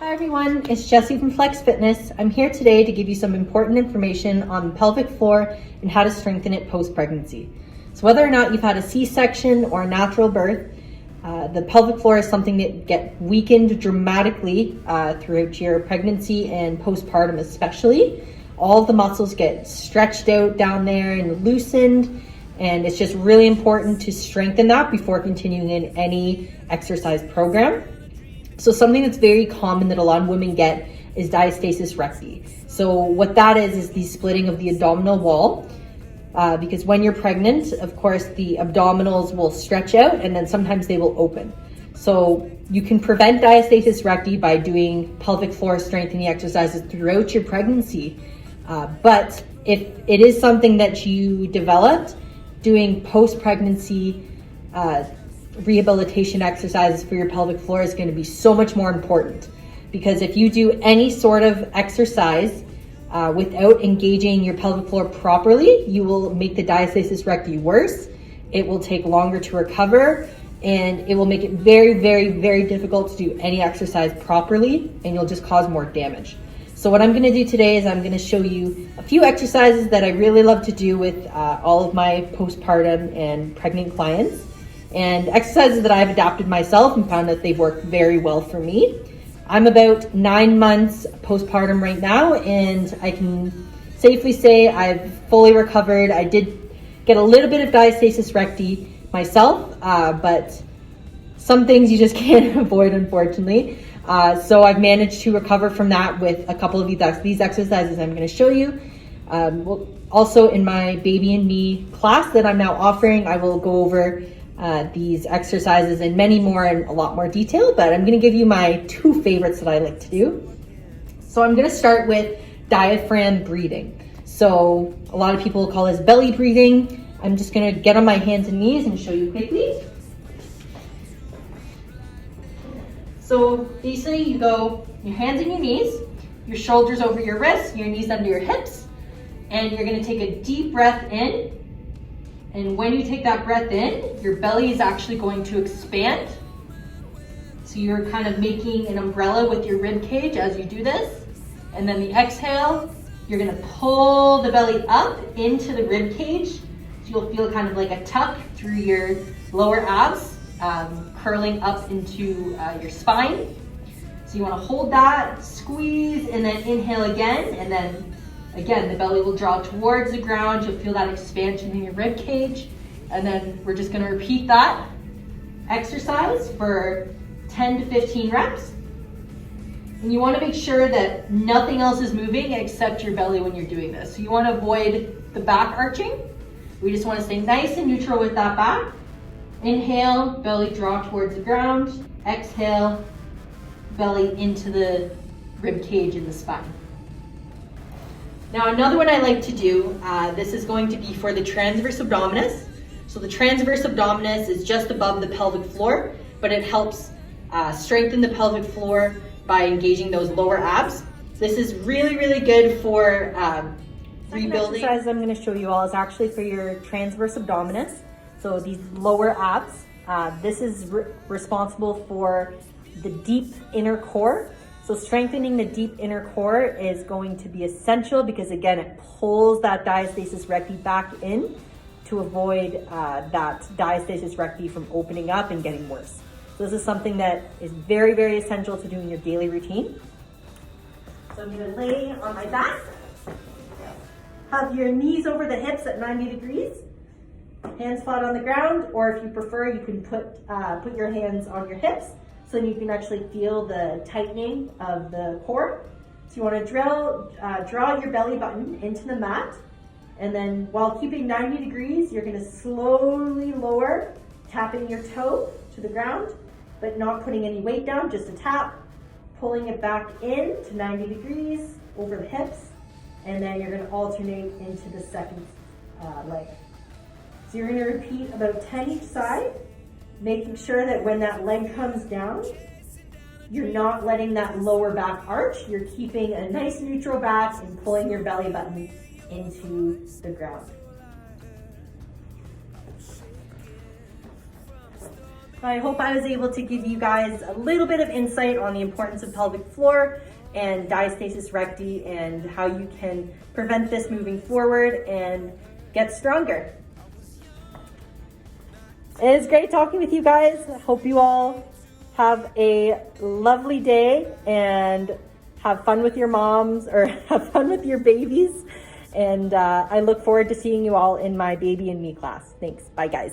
Hi everyone, it's Jessie from Flex Fitness. I'm here today to give you some important information on the pelvic floor and how to strengthen it post-pregnancy. So whether or not you've had a C-section or a natural birth, the pelvic floor is something that gets weakened dramatically throughout your pregnancy and postpartum especially. All of the muscles get stretched out down there and loosened, and it's just really important to strengthen that before continuing in any exercise program. So something that's very common that a lot of women get is diastasis recti. So what that is the splitting of the abdominal wall. Because when you're pregnant, of course, the abdominals will stretch out and then sometimes they will open. So you can prevent diastasis recti by doing pelvic floor strengthening exercises throughout your pregnancy. But if it is something that you developed, doing post-pregnancy rehabilitation exercises for your pelvic floor is going to be so much more important, because if you do any sort of exercise without engaging your pelvic floor properly, you will make the diastasis recti worse. It will take longer to recover, and it will make it very, very, very difficult to do any exercise properly, and you'll just cause more damage. So what I'm going to do today is I'm going to show you a few exercises that I really love to do with all of my postpartum and pregnant clients, and exercises that I've adapted myself and found that they've worked very well for me. I'm about 9 months postpartum right now, and I can safely say I've fully recovered. I did get a little bit of diastasis recti myself, but some things you just can't avoid, unfortunately. So I've managed to recover from that with a couple of these exercises I'm going to show you. Also in my Baby and Me class that I'm now offering, I will go over these exercises and many more in a lot more detail, but I'm going to give you my 2 favorites that I like to do. So I'm going to start with diaphragm breathing. So a lot of people call this belly breathing. I'm just going to get on my hands and knees and show you quickly. So basically you go your hands and your knees, your shoulders over your wrists, your knees under your hips, and you're going to take a deep breath in. And when you take that breath in, your belly is actually going to expand. So you're kind of making an umbrella with your rib cage as you do this. And then the exhale, you're gonna pull the belly up into the rib cage. So you'll feel kind of like a tuck through your lower abs, curling up into your spine. So you wanna hold that, squeeze, and then inhale again, and then again, the belly will draw towards the ground. You'll feel that expansion in your rib cage. And then we're just gonna repeat that exercise for 10 to 15 reps. And you wanna make sure that nothing else is moving except your belly when you're doing this. So you wanna avoid the back arching. We just wanna stay nice and neutral with that back. Inhale, belly draw towards the ground. Exhale, belly into the rib cage and the spine. Now another one I like to do, this is going to be for the transverse abdominis. So the transverse abdominis is just above the pelvic floor, but it helps strengthen the pelvic floor by engaging those lower abs. This is really, really good for rebuilding. The exercise I'm going to show you all is actually for your transverse abdominis. So these lower abs, this is responsible for the deep inner core. So strengthening the deep inner core is going to be essential because again, it pulls that diastasis recti back in to avoid that diastasis recti from opening up and getting worse. So this is something that is very, very essential to do in your daily routine. So I'm gonna lay on my back, have your knees over the hips at 90 degrees, hands flat on the ground, or if you prefer, you can put your hands on your hips, so you can actually feel the tightening of the core. So you want to draw your belly button into the mat, and then while keeping 90 degrees, you're going to slowly lower, tapping your toe to the ground, but not putting any weight down, just a tap, pulling it back in to 90 degrees over the hips, and then you're going to alternate into the second leg. So you're going to repeat about 10 each side, making sure that when that leg comes down, you're not letting that lower back arch. You're keeping a nice neutral back and pulling your belly button into the ground. I hope I was able to give you guys a little bit of insight on the importance of pelvic floor and diastasis recti and how you can prevent this moving forward and get stronger. It is great talking with you guys. I hope you all have a lovely day and have fun with your moms or have fun with your babies. And I look forward to seeing you all in my Baby and Me class. Thanks. Bye, guys.